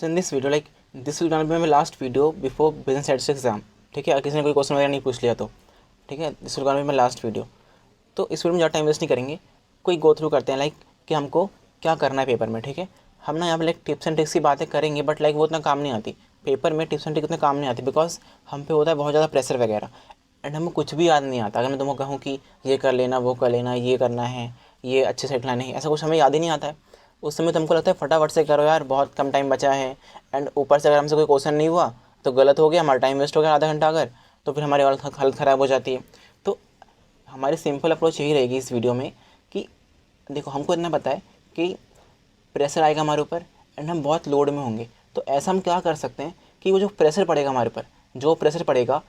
So in this video this will gonna be my last video before business statistics exam. ठीक है, अगर किसी ने कोई क्वेश्चन वगैरह नहीं पूछ लिया तो ठीक है, this will gonna be my last video. तो इस वीडियो में ज़्यादा टाइम वेस्ट नहीं करेंगे, कोई गो थ्रू करते हैं कि हमको क्या करना है पेपर में। ठीक है, हम ना यहाँ पे टिप्स एंड ट्रिक्स की बातें करेंगे, बट वो उतना काम नहीं आती पेपर में। टिप्स एंड ट्रिक्स उतना काम नहीं आती बिकॉज हम पे होता है बहुत ज़्यादा प्रेशर वगैरह, एंड हमें कुछ भी याद नहीं आता। अगर मैं तुमको कहूँ कि ये कर लेना, वो कर लेना, ये करना है, ये अच्छे से लाना है, ऐसा कुछ हमें याद ही नहीं आता है। उस समय तुमको लगता है फटाफट से करो यार, बहुत कम टाइम बचा है। एंड ऊपर से अगर हमसे कोई क्वेश्चन नहीं हुआ तो गलत हो गया, हमारा टाइम वेस्ट हो गया आधा घंटा अगर, तो फिर हमारी हालत ख़राब हो जाती है। तो हमारी सिंपल अप्रोच यही रहेगी इस वीडियो में कि देखो, हमको इतना पता है कि प्रेशर आएगा हमारे ऊपर एंड हम बहुत लोड में होंगे। तो ऐसा हम क्या कर सकते हैं कि वो जो प्रेशर पड़ेगा हमारे ऊपर, जो प्रेशर पड़ेगा,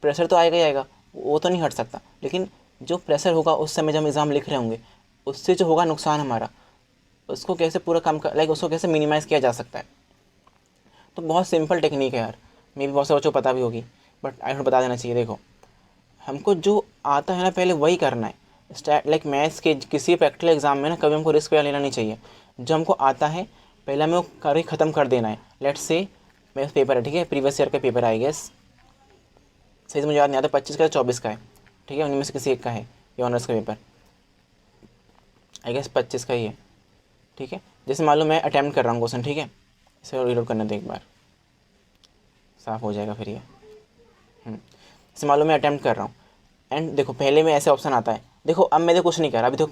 प्रेशर तो आएगा ही आएगा, वो तो नहीं हट सकता, लेकिन जो प्रेशर होगा उस समय जब हम एग्ज़ाम लिख रहे होंगे, उससे जो होगा नुकसान हमारा, उसको कैसे पूरा काम कर उसको कैसे मिनिमाइज़ किया जा सकता है। तो बहुत सिंपल टेक्निक है यार, मे भी बहुत से बच्चों को पता भी होगी, बट आई बता देना चाहिए। देखो, हमको जो आता है ना पहले वही करना है। मैथ्स के किसी प्रैक्टिकल एग्जाम में ना कभी हमको रिस्क लेना नहीं चाहिए। जो हमको आता है पहले हमें वो कर ख़त्म कर देना है। लेट्स से मेरा पेपर है, ठीक है, प्रीवियस ईयर का पेपर आई गेस, सही से मुझे याद नहीं आता, 25 का या 24 का है, ठीक है, उनमें से किसी एक का है ये ऑनर्स का पेपर, आई गेस 25 का ही है। ठीक है, जैसे मान लो मैं अटैम्प्ट कर रहा हूँ क्वेश्चन, ठीक है, इसे रीलोड करने दो एक बार, साफ़ हो जाएगा फिर ये। जैसे मान लो मैं अटैम्प्ट कर रहा हूँ एंड देखो पहले में ऐसे ऑप्शन आता है। देखो अब मैंने कुछ नहीं करा, अभी तो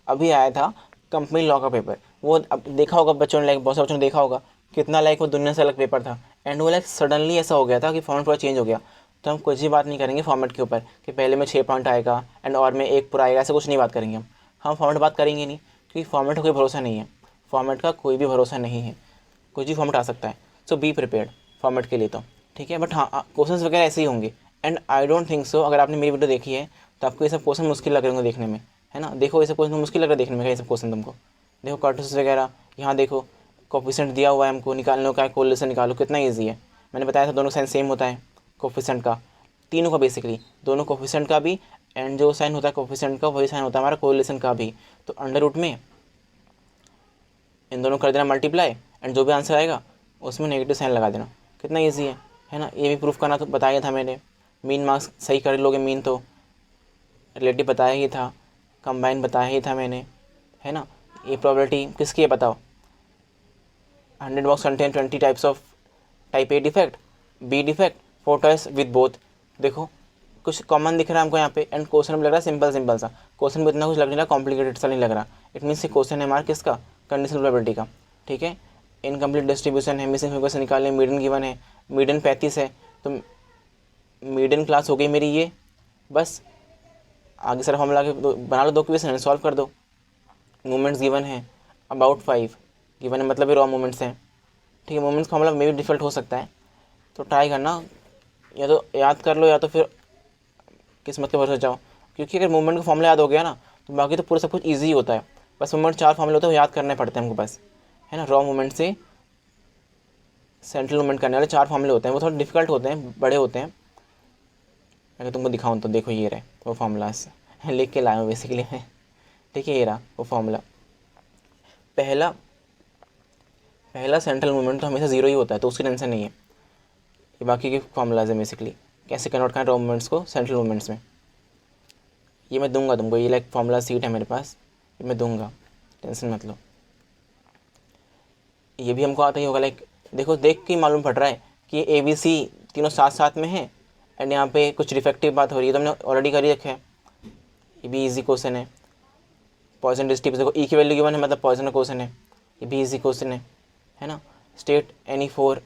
अभी आया था कंपनी लॉ का पेपर। वो अब देखा होगा बच्चों ने, बहुत से बच्चों ने देखा होगा कितना वो दुनिया से अलग पेपर था। एंड वो सडनली ऐसा हो गया था कि फॉर्मेट पूरा चेंज हो गया। तो हम कुछ भी बात नहीं करेंगे फॉर्मेट के ऊपर कि पहले में 6 पॉइंट आएगा एंड और में 1 पूरा आएगा, ऐसा कुछ नहीं बात करेंगे हम फॉर्मेट बात करेंगे नहीं, क्योंकि फॉर्मेट का कोई भरोसा नहीं है। फॉर्मेट का कोई भी भरोसा नहीं है, कुछ भी फॉर्मेट आ सकता है। सो बी प्रिपेयर्ड फॉर्मेट के लिए तो ठीक है, बट हाँ क्वेश्चंस वगैरह ऐसे ही होंगे। And I don't think so, अगर आपने मेरी वीडियो देखी है तो आपको ये सब क्वेश्चन मुश्किल लग रहे होंगे देखने में, है ना। देखो ये सब क्वेश्चन मुश्किल लग रहा है देखने में, ये सब क्वेश्चन तुमको। देखो कर्टस वगैरह, यहाँ देखो कोफिशिएंट दिया हुआ है, हमको निकालने का है, कोरिलेशन निकालो, कितना ईजी है। मैंने बताया था दोनों साइन सेम होता है कोफिशिएंट का, तीनों का बेसिकली, दोनों कोफिशिएंट का भी एंड जो साइन होता है कोफिशिएंट का वही साइन होता है हमारा कोरिलेशन का भी। तो अंडर रूट में इन दोनों कर देना मल्टीप्लाई, एंड जो भी आंसर आएगा उसमें नेगेटिव साइन लगा देना, कितना ईजी है ना। ये भी प्रूफ करना तो बताया था मैंने। मीन मार्क्स सही कर लोगे, मीन तो रिलेटिव बताया ही था, कंबाइन बताया ही था मैंने, है ना। ये प्रोबेबिलिटी किसकी है बताओ, 100 box contain 20 types of type A defect, B defect, 4 toys with both. देखो कुछ कॉमन दिख रहा है हमको यहाँ पे, एंड क्वेश्चन भी लग रहा है सिंपल सिंपल सा, क्वेश्चन भी इतना कुछ लग नहीं रहा, कॉम्प्लिकेटेड सा नहीं लग रहा। इट मीन्स क्वेश्चन है हमारा किसका, कंडीशनल प्रोबेबिलिटी का। ठीक है, इनकम्प्लीट डिस्ट्रीब्यूशन है, मिसिंग फिगर से निकालने, मीडियन गिवन है, मीडियन 35 है, तो मीडियन क्लास हो गई मेरी ये, बस आगे सारा फॉर्मूला के बना लो, 2 क्वेश्चन सॉल्व कर दो। मूवमेंट्स गिवन है अबाउट 5 गिवन है, मतलब ये रॉ मूवमेंट्स हैं। ठीक है, मूवमेंट्स का फॉर्मूला मे भी डिफिकल्ट हो सकता है, तो ट्राई करना, या तो याद कर लो या तो फिर किस्मत के भरोसे जाओ। क्योंकि अगर मूवमेंट का फॉर्मूला याद हो गया ना तो बाकी तो पूरा सब कुछ ईजी होता है। बस मूवमेंट 4 फॉर्मूले होते हैं, वो याद करने पड़ते हैं हमको बस, है ना। रॉ मूवमेंट से सेंट्रल मूवमेंट करने वाले 4 फॉर्मूले होते हैं, वो थोड़े डिफिकल्ट होते हैं, बड़े होते हैं। अगर तुमको दिखाऊँ तो देखो ये रहे वो फार्मूलाज लिख के लाया हूँ बेसिकली मैं। ठीक है, ये रहा वो फार्मूला। पहला सेंट्रल मूवमेंट तो हमेशा 0 ही होता है, तो उसकी टेंशन नहीं है। ये बाकी के फार्मूलाज है बेसिकली, कैसे कन्वर्ट करना रॉ मूवमेंट्स को सेंट्रल मूवमेंट्स में। ये मैं दूंगा तुमको, ये फार्मूला सीट है मेरे पास, ये मैं दूंगा, टेंशन मत लो। ये भी हमको आता ही होगा, देखो देख के मालूम पड़ रहा है कि ये ए बी सी तीनों साथ साथ में है, एंड यहाँ पे कुछ डिफेक्टिव बात हो रही है, तो हमने ऑलरेडी कर ही रखा है। ये भी इजी क्वेश्चन है। पॉइसन डिस्ट्रीब्यूशन, देखो ई की वैल्यू गिवन है, मतलब पॉइसन का क्वेश्चन है, ये भी इजी क्वेश्चन है ना। State any 4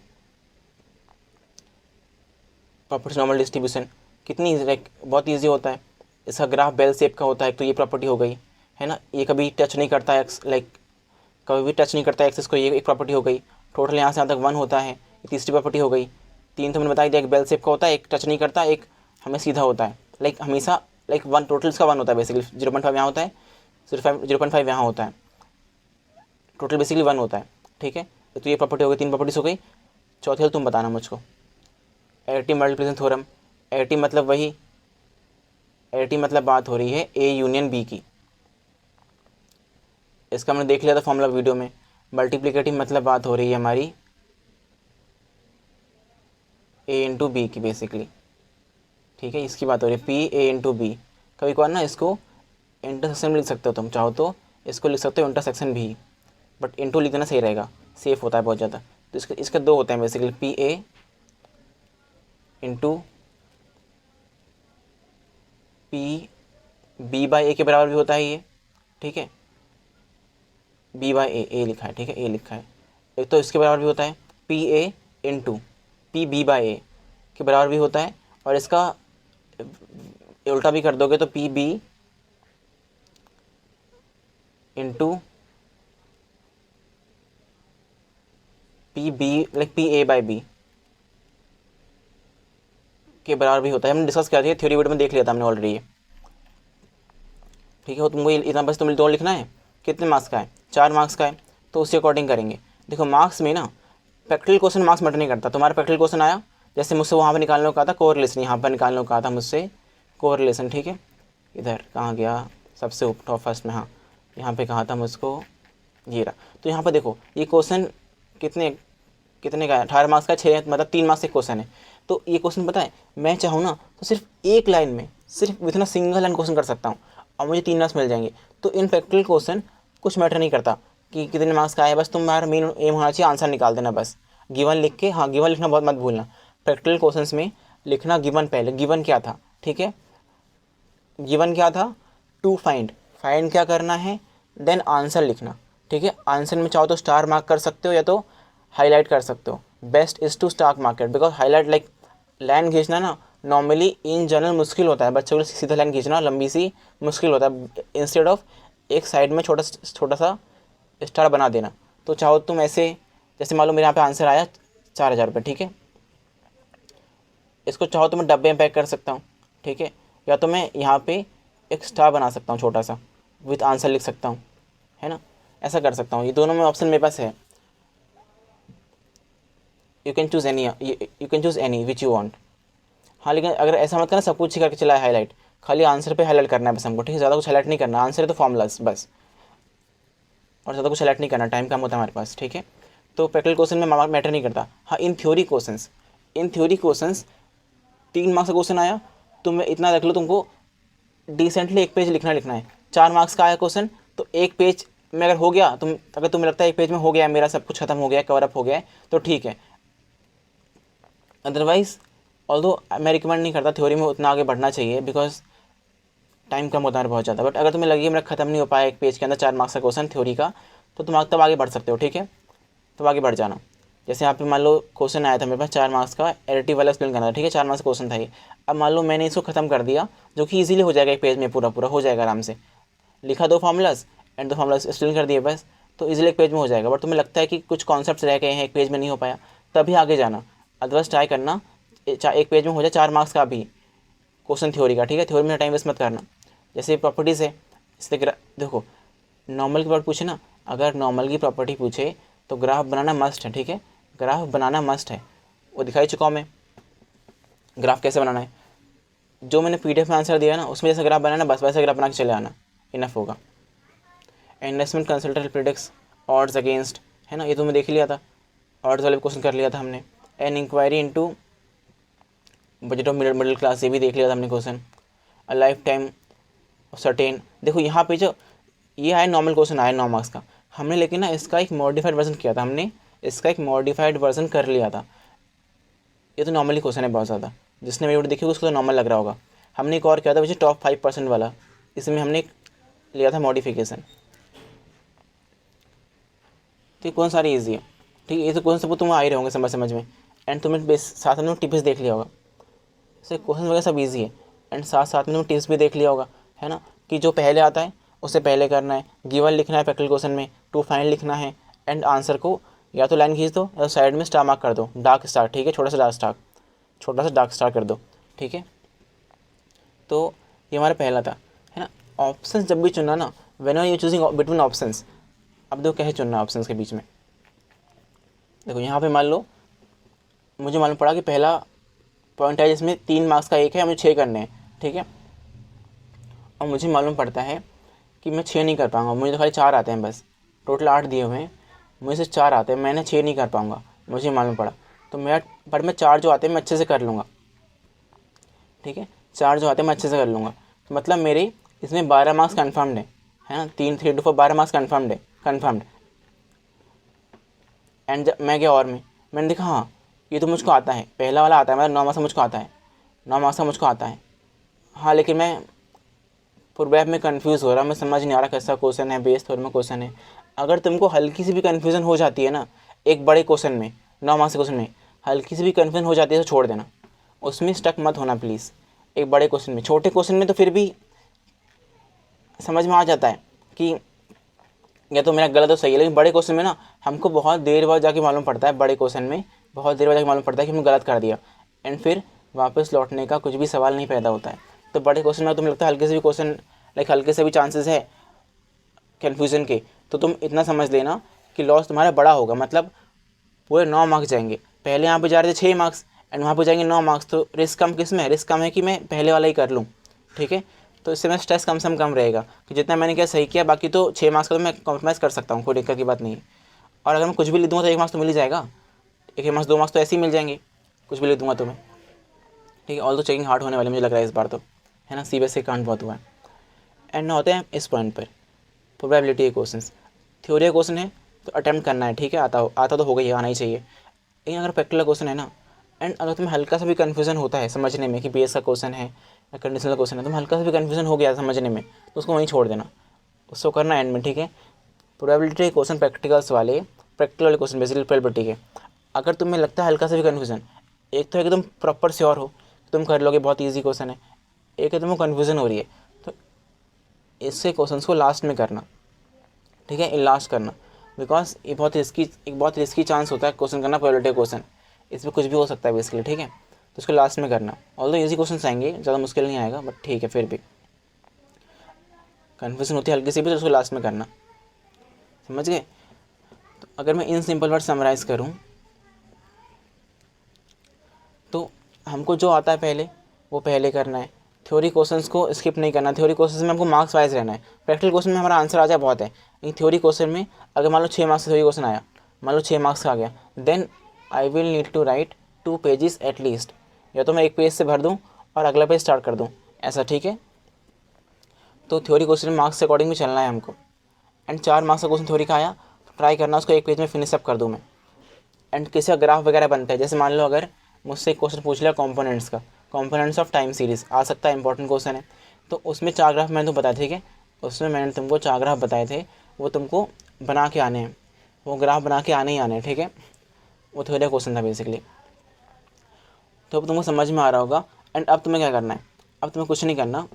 property normal distribution, कितनी बहुत ईजी होता है। इसका ग्राफ बेल शेप का होता है, तो ये प्रॉपर्टी हो गई, है ना। ये कभी टच नहीं करता है, कभी भी टच नहीं करता एक्सिस को, ये एक प्रॉपर्टी हो गई। टोटल यहाँ से यहाँ तक 1 होता है, ये तीसरी प्रॉपर्टी हो गई। 3 तो मैंने बता दिया, एक बेल शेप का होता है, एक टच नहीं करता, एक हमें सीधा होता है, हमेशा 1 टोटल इसका 1 होता है बेसिकली। 0.5 यहाँ होता है, 0.5 यहाँ होता है, टोटल बेसिकली 1 होता है। ठीक है, तो ये प्रॉपर्टी हो गई, 3 प्रॉपर्टीज हो गई। चौथी तुम बताना मुझको, एडिटिव मल्टीप्लिकेशन थ्योरम। एडिटिव मतलब वही, एडिटिव मतलब बात हो रही है ए यूनियन बी की। इसका मैंने देख लिया था फॉर्मूला वीडियो में, मल्टीप्लिकेटिव मतलब बात हो रही है हमारी ए इंटू बी की बेसिकली, ठीक है, इसकी बात हो रही है, पी ए इंटू बी। कभी कभार ना इसको इंटरसेक्शन में लिख सकते हो तुम, चाहो तो इसको लिख सकते हो इंटरसेक्शन भी, बट इंटू लिख देना सही रहेगा, सेफ होता है बहुत ज़्यादा। तो इसके दो होते हैं basically, P A into P B by A के बराबर भी होता है ये, ठीक है, बी बाई ए लिखा है, ठीक है, ए लिखा है। एक तो इसके बराबर भी होता है P A into P B by A के बराबर भी होता है, और इसका उल्टा भी कर दोगे तो P B into P B like P A by B के बराबर भी होता है। हमने डिस्कस किया था, थ्योरी वीडियो में देख लिया था हमने ऑलरेडी, ठीक है। तुमको इतना बस तुम्हें दो लिखना है, कितने मार्क्स का है, 4 मार्क्स का है, तो उसके अकॉर्डिंग करेंगे। देखो मार्क्स में ना प्रैक्टिकल क्वेश्चन मार्क्स मैटर नहीं करता। तुम्हारा प्रैक्टिकल क्वेश्चन आया, जैसे मुझसे वहाँ पर निकालने को कहा था कोरिलेशन, यहाँ पर निकालने को कहा था मुझसे कोरिलेशन, ठीक है, इधर कहाँ गया, सबसे टॉप फर्स्ट में, हाँ यहाँ पे कहा था मुझको, ये रहा। तो यहाँ पर देखो ये क्वेश्चन कितने कितने का है, 18 मार्क्स का, 6 मतलब 3 मार्क्स का क्वेश्चन है। तो ये क्वेश्चन पता है मैं चाहूँ ना तो सिर्फ एक लाइन में, सिर्फ with in single line question कर सकता हूँ और मुझे 3 मार्क्स मिल जाएंगे। तो इन प्रैक्टिकल क्वेश्चन कुछ मैटर नहीं करता कि कितने मार्क्स का है, बस तुम्हारा मेन एम होना चाहिए आंसर निकाल देना बस। गिवन लिख के, हाँ गिवन लिखना बहुत मत भूलना, प्रैक्टिकल क्वेश्चंस में लिखना गिवन पहले, गिवन क्या था, ठीक है, गिवन क्या था, टू फाइंड, फाइंड क्या करना है, देन आंसर लिखना, ठीक है। आंसर में चाहो तो स्टार मार्क कर सकते हो या तो हाईलाइट कर सकते हो। Best is to star market, because highlight like line खींचना ना नॉर्मली इन जनरल मुश्किल होता है, बच्चों को सीधा लाइन खींचना लंबी सी मुश्किल होता है, इंस्टेड ऑफ एक साइड में छोटा सा स्टार बना देना। तो चाहो तुम ऐसे, जैसे मान लो मेरे यहाँ पे आंसर आया 4,000 रुपये, ठीक है, इसको चाहो तो मैं डब्बे में पैक कर सकता हूँ, ठीक है, या तो मैं यहाँ पे एक स्टार बना सकता हूँ छोटा सा, विथ आंसर लिख सकता हूँ, है ना, ऐसा कर सकता हूँ। ये दोनों में ऑप्शन मेरे पास है, you can choose any which you want. हाँ लेकिन अगर ऐसा मत करना सब कुछ ही करके चला है हाईलाइट, खाली आंसर पे हाईलाइट करना है बस हमको, ठीक है, ज़्यादा कुछ हाईलाइट नहीं करना, आंसर है तो फॉर्मूलाज बस, और ज़्यादा कुछ हाईलाइट नहीं करना, टाइम कम होता है हमारे पास, ठीक है। तो प्रैक्टिकल क्वेश्चन में मार्क मैटर नहीं करता। हाँ इन थ्योरी क्वेश्चंस 3 मार्क्स का क्वेश्चन आया, तुम इतना रख लो, तुमको डिसेंटली एक पेज लिखना है। 4 मार्क्स का आया क्वेश्चन, तो एक पेज में अगर हो गया, अगर तुम्हें लगता है एक पेज में हो गया मेरा सब कुछ खत्म हो गया, कवर अप हो गया है, तो ठीक है। अदरवाइज ऑल्दो मैं रिकमेंड नहीं करता थ्योरी में उतना आगे बढ़ना चाहिए, बिकॉज टाइम कम होता है बहुत ज़्यादा। बट अगर तुम्हें लगे मेरा खत्म नहीं हो पाया एक पेज के अंदर 4 मार्क्स का क्वेश्चन थ्योरी का, तो तुम तब आगे बढ़ सकते हो, ठीक है, तब आगे बढ़ जाना। जैसे यहाँ पे मान लो क्वेश्चन आया था मेरे पास 4 मार्क्स का, एडिटिव वाला एक्सप्लेन करना था, ठीक है, 4 मार्क्स का क्वेश्चन था ये। अब मान लो मैंने इसको खत्म कर दिया, जो कि इजीली हो जाएगा एक पेज में, पूरा हो जाएगा आराम से, लिखा 2 फार्मूलाज एंड 2 फार्मूलाज एक्सप्लेन कर दिए बस, तो इजीली एक पेज में हो जाएगा। बट तुम्हें लगता है कि कुछ कॉन्सेप्ट्स रह गए हैं, एक पेज में नहीं हो पाया, तभी आगे जाना। अदरवाइज ट्राई करना एक पेज में हो जाए 4 मार्क्स का भी क्वेश्चन थ्योरी का, ठीक है, थ्योरी में टाइम वेस्ट मत करना। जैसे प्रॉपर्टीज़ है, इससे देखो नॉर्मल की प्रॉपर्टी पूछे ना, अगर नॉर्मल की प्रॉपर्टी पूछे तो ग्राफ बनाना मस्ट है, ठीक है, ग्राफ बनाना मस्ट है, वो दिखाई चुका हूँ मैं ग्राफ कैसे बनाना है। जो मैंने पीडीएफ में आंसर दिया ना उसमें जैसे ग्राफ बनाना, बस वैसे ग्राफ बना के चले आना, इनफ होगा। Investment consultant Predix odds against, है ना, ये तो मैं देख लिया था, ऑड्स वाले क्वेश्चन कर लिया था हमने। An inquiry into budget of middle class, ये भी देख लिया था हमने question. A life time certain, देखो यहाँ पे जो ये आया नॉर्मल क्वेश्चन आया 9 मार्क्स का, हमने लेकिन ना इसका एक मॉडिफाइड वर्जन किया था, हमने इसका एक मॉडिफाइड वर्जन कर लिया था। ये तो नॉर्मली क्वेश्चन है बहुत ज़्यादा, जिसने मेरी वीडियो देखी उसको तो नॉर्मल लग रहा होगा। हमने एक और किया था वैसे टॉप 5% वाला, इसमें हमने लिया था मॉडिफिकेशन। तो कौन सारी ईजी है, ठीक है, ये तो कौन सब तुम आ ही रहे होंगे समझ में, एंड तुम्हें साथ में टिप्स देख लिया होगा, इससे क्वेश्चन वगैरह सब ईजी है, एंड साथ में टिप्स भी देख लिया होगा, है ना, कि जो पहले आता है उससे पहले करना है, गिवन लिखना है प्रैक्टिकल क्वेश्चन में, टू फाइंड लिखना है, एंड आंसर को या तो लाइन खींच दो या साइड में स्टार मार्क कर दो, डार्क स्टार, ठीक है, छोटा सा डार्क स्टार कर दो, ठीक है। तो ये हमारा पहला था, है ना। ऑप्शन जब भी चुनना ना, when are you choosing between options, अब देखो कैसे चुनना है ऑप्शंस के बीच में। देखो यहाँ पे मान लो मुझे मालूम पड़ा कि पहला पॉइंट है जिसमें 3 मार्क्स का एक है, मुझे 6 करने हैं, ठीक है, और मुझे मालूम पड़ता है कि मैं 6 नहीं कर पाऊँगा, मुझे तो खाली 4 आते हैं बस, टोटल 8 दिए हुए हैं, मुझे से 4 आते हैं, मैंने 6 नहीं कर पाऊँगा, मुझे मालूम पड़ा। तो मैं 4 जो आते हैं मैं अच्छे से कर लूँगा, ठीक है। 4 जो आते हैं मैं अच्छे से कर लूँगा। तो मतलब मेरे इसमें 12 मार्क्स कन्फर्म्ड है ना, 3 3 to 4 12 मार्क्स कन्फर्म्ड। एंड मैं गया और मैंने देखा हाँ ये तो मुझको आता है, पहला वाला आता है, मतलब 9 मार्क्स का मुझको आता है, 9 मार्क्स का मुझको आता है। हाँ लेकिन मैं प्रोबेब में कंफ्यूज हो रहा, मैं समझ नहीं आ रहा कैसा क्वेश्चन है, बेस थोड़ा में क्वेश्चन है। अगर तुमको हल्की सी भी कन्फ्यूजन हो जाती है ना एक बड़े क्वेश्चन में, 9 मार्क्स के क्वेश्चन में हल्की सी भी कन्फ्यूजन हो जाती है तो छोड़ देना, उसमें स्टक मत होना प्लीज़। एक बड़े क्वेश्चन में, छोटे क्वेश्चन में तो फिर भी समझ में आ जाता है कि या तो मेरा गलत तो सही है, लेकिन बड़े क्वेश्चन में ना हमको बहुत देर बाद जाके मालूम पड़ता है, बड़े क्वेश्चन में बहुत देर बाद जाके मालूम पड़ता है कि हमने गलत कर दिया, एंड फिर वापस लौटने का कुछ भी सवाल नहीं पैदा होता है। तो बड़े क्वेश्चन में तुम्हें लगता है हल्के से भी क्वेश्चन लाइक हल्के से भी चांसेस है कन्फ्यूज़न के, तो तुम इतना समझ लेना कि लॉस तुम्हारा बड़ा होगा, मतलब पूरे 9 मार्क्स जाएंगे। पहले यहाँ पे जा रहे थे 6 मार्क्स एंड वहाँ पे जाएंगे 9 मार्क्स, तो रिस्क कम किस में है, रिस्क कम है कि मैं पहले वाला ही कर लूँ, ठीक है। तो इससे मेरा स्ट्रेस कम से कम रहेगा कि जितना मैंने क्या सही किया, बाकी तो 6 मार्क्स का तो मैं कॉम्प्रोमाइज़ कर सकता हूँ, कोई दिक्कत की बात नहीं है। और अगर मैं कुछ भी लिख दूँगा तो 1 मार्क्स तो मिल ही जाएगा, 1 मार्क्स 2 मार्क्स तो ऐसे ही मिल जाएंगे, कुछ भी लिख दूँगा तो मैं, ठीक है। ऑल तो चेकिंग हार्ड होने वाली मुझे लग रहा है इस बार तो, है ना, CBSE कांड बहुत हुआ है। एंड ना होते हैं इस पॉइंट पर प्रोबेबिलिटी के क्वेश्चन, थ्योरी का क्वेश्चन है तो अटैम्प्ट करना है, ठीक है, आता तो होगा ही, आना ही चाहिए। लेकिन अगर प्रैक्टिकल क्वेश्चन है ना, एंड अगर तुम्हें हल्का सा भी कन्फ्यूजन होता है समझने में कि बेस का क्वेश्चन है या कंडीशनल क्वेश्चन है, तुम्हें हल्का सा भी कन्फ्यूजन हो गया समझने में तो उसको वहीं छोड़ देना, उसको करना एंड में, ठीक है। प्रोबेबिलिटी के क्वेश्चन प्रैक्टिकल्स वाले, प्रैक्टिकल वाले क्वेश्चन बेसिकली प्रोबेबिलिटी के, अगर तुम्हें लगता है हल्का सा भी कन्फ्यूजन, एक तो है कि तुम प्रॉपर श्योर हो तुम कर लोगे, बहुत ईजी क्वेश्चन है, एक है तुम्हें कन्फ्यूजन हो रही है, तो इसके क्वेश्चन को लास्ट में करना, ठीक है, लास्ट करना, बिकॉज ये बहुत रिस्की चांस होता है क्वेश्चन करना, प्रोबेबिलिटी क्वेश्चन, इसमें कुछ भी हो सकता है बेसिकली, ठीक है। तो उसको लास्ट में करना, ऑल्दो इजी क्वेश्चन आएंगे, ज़्यादा मुश्किल नहीं आएगा, बट ठीक है फिर भी कन्फ्यूजन होती है हल्की सी भी तो उसको लास्ट में करना, समझ गए। तो अगर मैं इन सिंपल वर्ड समराइज़ करूँ तो हमको जो आता है पहले वो पहले करना है, थ्योरी क्वेश्चंस को स्किप नहीं करना, थ्योरी क्वेश्चंस में हमको मार्क्स वाइज रहना है। प्रैक्टिकल क्वेश्चन में हमारा आंसर आ जाए बहुत है, लेकिन थ्योरी क्वेश्चन में अगर मान लो 6 मार्क्स का थ्योरी क्वेश्चन आया, मान लो 6 मार्क्स का आ गया, then I will need to write 2 pages at least, या तो मैं एक पेज से भर दूँ और अगला पेज स्टार्ट कर दूँ, ऐसा, ठीक है। तो थ्योरी क्वेश्चन में मार्क्स के अकॉर्डिंग भी चलना है हमको। एंड 4 मार्क्स का क्वेश्चन थ्योरी का आया, ट्राई करना उसको एक पेज में फिनिश अप कर दूँ मैं। एंड किसी का ग्राफ वगैरह बनता है, जैसे मान लो अगर मुझसे एक क्वेश्चन पूछ लिया कंपोनेंट्स का, कंपोनेंट्स ऑफ टाइम सीरीज़ आ सकता है, इंपॉर्टेंट क्वेश्चन है, तो उसमें 4 ग्राफ मैंने तुमको बताया, ठीक है, उसमें मैंने तुमको 4 ग्राफ बताए थे, वो तुमको बना के आने हैं, वो ग्राफ बना के आने ही आने हैं, ठीक है। वो थोड़ा क्वेश्चन था बेसिकली, तो अब तुमको समझ में आ रहा होगा। एंड अब तुम्हें क्या करना है, अब तुम्हें कुछ नहीं करना,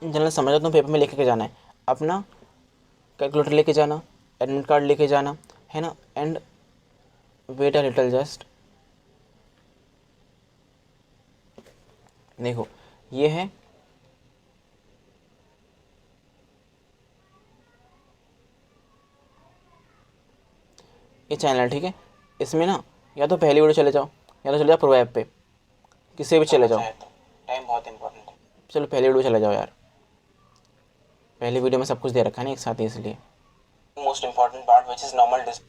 जनरल समझ लो, तुम पेपर में लेके के जाना है, अपना कैलकुलेटर लेके जाना, एडमिट कार्ड लेके जाना, है ना। And wait a little, just देखो ये है ये चैनल, ठीक है। इसमें ना या तो पहली वीडियो चले जाओ या तो चले जाओ प्रो ऐप पे, किसी भी चले जाओ, टाइम बहुत इंपॉर्टेंट है। चलो पहली वीडियो चले जाओ यार, पहली वीडियो में सब कुछ दे रखा है ना एक साथ ही, इसलिए most important part which is normal disc,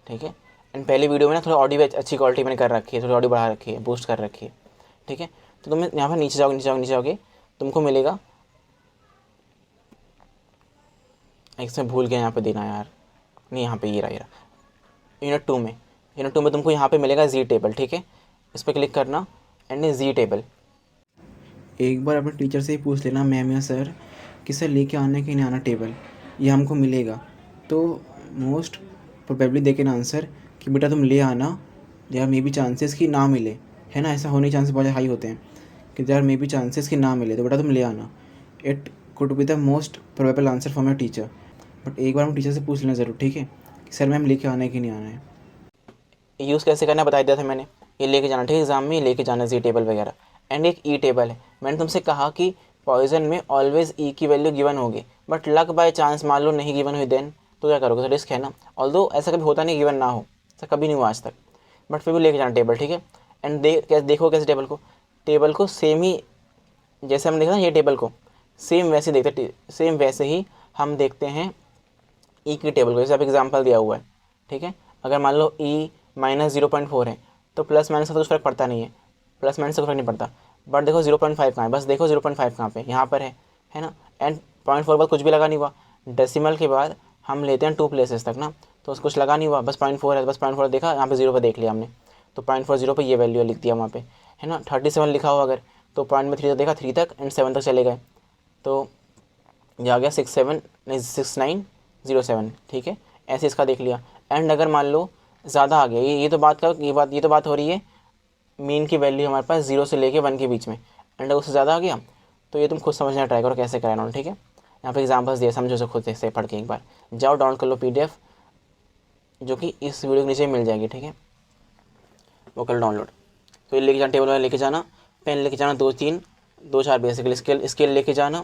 ठीक है। एंड पहली वीडियो में ना थोड़ा ऑडियो अच्छी क्वालिटी मैंने कर रखी है, थोड़ी ऑडियो बढ़ा रखी है, बूस्ट कर रखी है, ठीक है। तो तुम्हें यहाँ पर नीचे जाओगे तुमको मिलेगा, इसमें भूल गया यहाँ पे देना यार, नहीं यहाँ पे ये रहा यूनिट 2 में तुमको यहाँ पे मिलेगा जी टेबल, ठीक है। इस पर क्लिक करना एंड जी टेबल, एक बार अपने टीचर से ही पूछ लेना मैम या सर कि सर लेके आना कि नहीं आना टेबल, ये हमको मिलेगा। तो मोस्ट प्रोबेबली देखे ना आंसर कि बेटा तुम ले आना, देयर मे बी चांसेस कि ना मिले, है ना, ऐसा होने के चांसेस बहुत हाई होते हैं कि देयर मे बी चांसेस कि ना मिले, तो बेटा तुम ले आना। It could be the most probable answer from your teacher, but एक बार हम टीचर से पूछ लेना ज़रूर, ठीक है, कि सर मैम लेके आना है कि नहीं आना है। यूज़ कैसे करना बता दिया था मैंने, ये लेके जाना, ठीक है, एग्जाम में लेके जाना जी टेबल वगैरह। एंड एक ई टेबल है, मैंने तुमसे कहा कि पॉइजन में ऑलवेज ई की वैल्यू गिवन होगी, बट लक बाय चांस मान लो नहीं गिवन हुई, देन तो क्या करोगे, तो रिस्क है ना। ऑल्दो ऐसा कभी होता नहीं गिवन ना हो, ऐसा कभी नहीं हुआ आज तक, बट फिर भी लेके जाना टेबल, ठीक है। एंड देखो कैसे टेबल को सेम ही जैसे हम देखा ना ये टेबल को, सेम वैसे ही हम देखते हैं ई की टेबल को, जैसे अब एग्जाम्पल दिया हुआ है, ठीक है। अगर मान लो ई -0.4 है तो प्लस माइनस का तो कुछ फर्क पड़ता नहीं है, प्लस माइनस से कोई फर्क नहीं पड़ता। बट देखो 0.5 कहाँ है, बस देखो 0.5 कहाँ पे, यहाँ पर है ना। एंड 0.4 बाद कुछ भी लगा नहीं हुआ, डेसिमल के बाद हम लेते हैं 2 प्लेसेस तक ना, तो उसको कुछ लगा नहीं हुआ, बस 0.4 है, बस 0.4 देखा, यहाँ पे 0 पर देख लिया हमने, तो 0.40 पे ये वैल्यू लिख दिया वहाँ पे, है ना। 37 लिखा हुआ अगर, तो पॉइंट में 3 तक देखा, 3 तक एंड 7 तक चले गए, तो ये आ गया 6907, ठीक है। ऐसे इसका देख लिया। एंड अगर मान लो ज़्यादा आ गया, ये तो बात का ये तो बात हो रही है मीन की वैल्यू हमारे पास 0 से लेके 1 के बीच में, एंड अगर उससे ज़्यादा आ गया तो ये तुम खुद समझना ट्राई करो कैसे करें उन्होंने, ठीक है। यहाँ पे एग्जांपल्स दिए, समझो से खुद से पढ़ के एक बार जाओ, डाउनलोड कर लो PDF, जो कि इस वीडियो के नीचे मिल जाएगी, ठीक है, वो कर डाउनलोड। तो ये लेके जाना, टेबल वाला लेके जाना, पेन लेके जाना, 2-4 बेसिकली स्केल लेके जाना,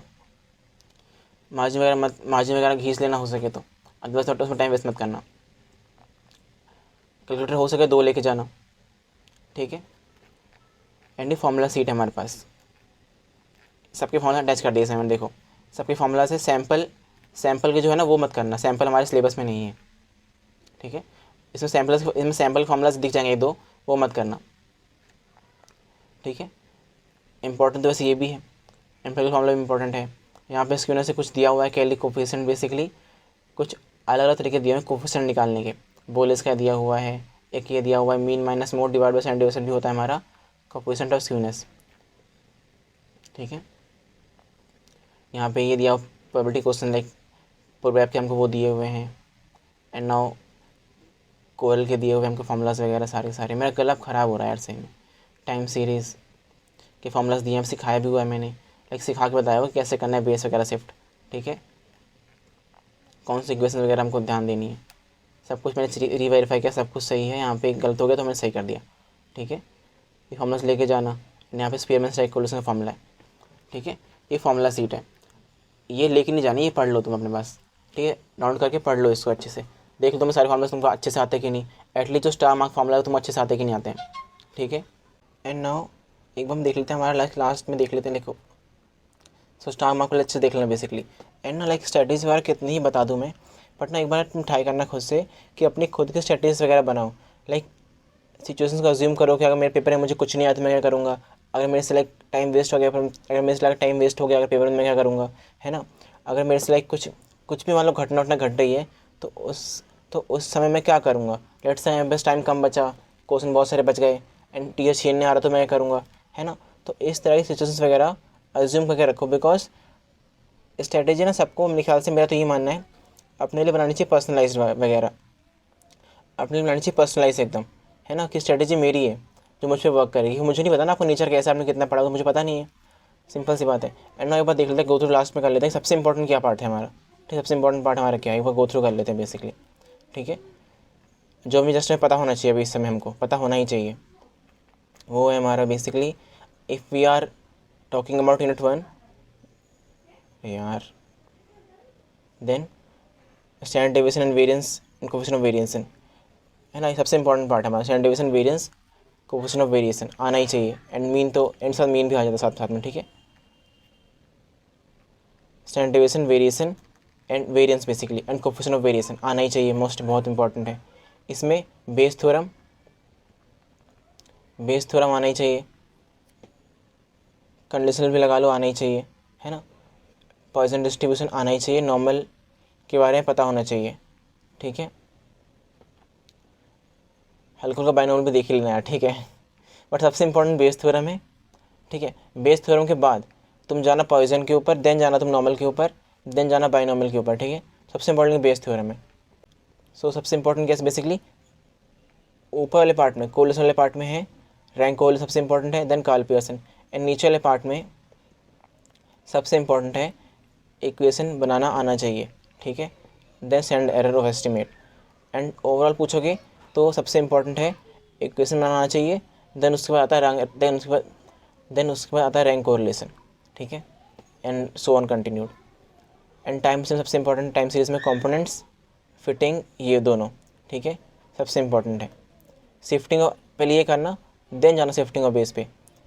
मार्जिन वगैरह घींच लेना हो सके तो, अदरवाइज तो उसमें टाइम वेस्ट मत करना। कैलकुलेटर हो सके 2 लेके जाना, ठीक है। एंड ये फार्मूला सीट है हमारे पास, सबके फार्मूला अटैच कर दिए मैंने, देखो सबके फार्मूला से सैम्पल के जो है ना वो मत करना, सैम्पल हमारे सिलेबस में नहीं है, ठीक है। इसमें सैम्पल फार्मूलाज दिख जाएंगे 1-2, वो मत करना, ठीक है। इंपॉर्टेंट तो वैसे ये भी है, एम्पिरिकल फार्मूला भी इंपॉर्टेंट है। यहाँ पे स्क्यूनर से कुछ दिया हुआ है, कैली कोफिशिएंट, बेसिकली कुछ अलग अलग तरीके दिए हुए हैं कोफिशिएंट निकालने के, बोलेस का दिया हुआ है, एक ये दिया हुआ है mean minus mode divide by standard deviation भी होता है हमारा कोफिशिएंट ऑफ स्क्यूनेस, ठीक है। यहाँ पे ये दिया प्रोबेबिलिटी क्वेश्चन लाइक प्रोबेब के हमको वो दिए हुए हैं, एंड नाउ कोरल के दिए हुए हमको फार्मूलाज वगैरह सारे। मेरा गला ख़राब हो रहा है यार सही में, टाइम सीरीज़ के फार्मूलाज दिए हैं, सिखाया भी हुआ है मैंने, लाइक सिखा के बताया हुआ कि कैसे करना है बेस वगैरह शिफ्ट, ठीक है, कौन सी इक्वेशन वगैरह हमको ध्यान देनी है, सब कुछ मैंने रीवेरीफाई किया, सब कुछ सही है। यहाँ पे गलत हो गया तो मैंने सही कर दिया, ठीक है। ये फार्मूलाज लेके जाना, यहाँ पे स्पीयरमैन स्ट्राइक इक्वेशन का फार्मूला है, ठीक है। ये फार्मूला सीट है, ये लेके नहीं जानी, ये पढ़ लो तुम अपने पास, ठीक है, डाउनलोड करके पढ़ लो इसको अच्छे से, देख लो तुम्हें सारे फार्मूलाज तुमको अच्छे से आते कि नहीं, एटलीस्ट जो स्टार मार्क फार्मूला है तुम अच्छे से आते कि नहीं आते हैं, ठीक है। एंड नाउ एक बार हम देख लेते हैं, हमारा लास्ट में देख लेते हैं, देखो सो स्टार मार्क वाले अच्छे देख लेना बेसिकली। एंड ना लाइक स्ट्रेटजीज वगैरह कितनी ही बता दूँ मैं, बट ना एक बार तुम ट्राई करना खुद से कि अपनी खुद की स्ट्रेटजीज वगैरह बनाओ। लाइक सिचुएशंस को अज्यूम करो कि अगर मेरे पेपर में मुझे कुछ नहीं आता तो मैं क्या करूँगा, अगर मेरे से लाइक टाइम वेस्ट हो गया, अगर मेरे से लाइक टाइम वेस्ट हो गया अगर पेपर में, मैं क्या करूँगा, है ना। अगर मेरे से लाइक कुछ भी मान लो घटना उठना घट रही है तो उस समय मैं क्या करूँगा, लेट्स से बस टाइम कम बचा, क्वेश्चन बहुत सारे बच गए एंड टीचर छीनने आ रहा तो मैं क्या करूँगा, है ना। तो इस तरह की सिचुएशंस वगैरह अज्यूम करके रखो, बिकॉज स्ट्रेटेजी ना सबको, मेरे ख्याल से मेरा तो ये मानना है, अपने लिए बनानी चाहिए पर्सनलाइज वगैरह, अपने लिए बनानी चाहिए पर्सनलाइज एकदम, है ना, कि स्ट्रेटेजी मेरी है जो मुझ पर वर्क करेगी। मुझे नहीं पता ना आपको नेचर कैसा, आपने कितना पढ़ा तो मुझे पता नहीं है, सिंपल सी बात है। एंड ना एक बार देख लेते हैं, गो थ्रू लास्ट में कर लेते हैं सबसे इंपॉर्टेंट क्या पार्ट है हमारा, ठीक है, सबसे इंपॉर्टेंट पार्ट हमारा क्या है, एक बार गो थ्रू कर लेते हैं बेसिकली, ठीक है। जो हमें जस्ट पता होना चाहिए अभी इस समय, हमको पता होना ही चाहिए, वो है हमारा basically, if we are talking about unit 1 यार, then standard deviation and variance and coefficient of variation, है ना, ये सबसे इंपॉर्टेंट पार्ट है हमारा। Standard deviation, variance, coefficient of variation आना ही चाहिए, एंड मीन तो एंड साथ मीन भी आ जाता है साथ साथ में, ठीक है। Standard deviation, variation and variance basically, and coefficient of variation आना ही चाहिए, बहुत इंपॉर्टेंट है। इसमें बेस थ्योरम आना ही चाहिए, कंडीशनल भी लगा लो आना ही चाहिए, है ना। पॉइसन डिस्ट्रीब्यूशन आना ही चाहिए, नॉर्मल के बारे में पता होना चाहिए, ठीक है। हल्का का बाइनोमियल भी देख ही लेना यार, ठीक है। बट सबसे इंपॉर्टेंट बेस थ्योरम है, ठीक है। बेस थ्योरम के बाद तुम जाना पॉइसन के ऊपर, देन जाना तुम नॉर्मल के ऊपर, देन जाना बाइनोमियल के ऊपर, ठीक है। सबसे इंपॉर्टेंट बेस थ्योरम है। सो सबसे इंपॉर्टेंट केस बेसिकली ऊपर वाले पार्ट में, कोलेसन वाले पार्ट में है रैंक कोल सबसे इंपॉर्टेंट है, देन कार्ल पियर्सन, एंड नीचे वाले पार्ट में सबसे इंपॉर्टेंट है इक्वेशन बनाना आना चाहिए, ठीक है, then standard error of estimate. And overall पूछोगे तो सबसे इंपॉर्टेंट है इक्वेशन बनाना आना चाहिए, देन उसके बाद आता है रैंक, देन उसके बाद आता है रैंक कोरिलेशन, ठीक है, and so on continued. And time से सबसे इंपॉर्टेंट, टाइम सीरीज में कंपोनेंट्स, फिटिंग, ये दोनों, ठीक है, सबसे इंपॉर्टेंट है। शिफ्टिंग पहले ये करना, देन जाना शिफ्टिंग और बेस पे,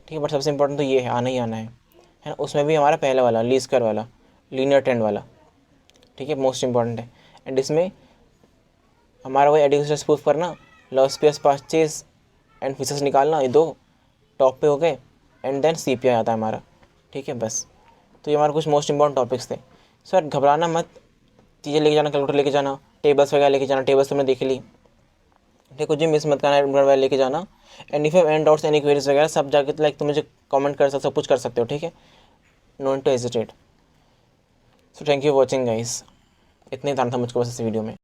ठीक है। बट सबसे इंपॉर्टेंट तो ये है, आना ही आना है ना। उसमें भी हमारा पहला वाला लीस्ट स्क्वायर वाला, लीनियर ट्रेंड वाला, ठीक है, मोस्ट इंपॉर्टेंट है। एंड इसमें हमारा वही एडिशन प्रूफ करना, loss PS purchase and faeces निकालना, ये 2 टॉप पे हो गए, एंड देन सीपीआई आता है हमारा। ठीक है, बस। तो ये हमारे कुछ मोस्ट इंपॉर्टेंट टॉपिक्स थे। सर घबराना मत, चीज़ें लेके जाना, कैलकुलेटर लेके जाना, टेबल्स वगैरह लेके जाना, टेबल्स तुमने देख ली। ठीक है, कुछ भी मिस मत करना, वगैरह लेके जाना। And if you and doubts any queries वगैरह सब जाके लाइक तुम मुझे कमेंट कर सकते हो, सब कुछ कर सकते हो। ठीक है, no to hesitate. So thank you watching guys, इतने ही था मुझको बस इस वीडियो में।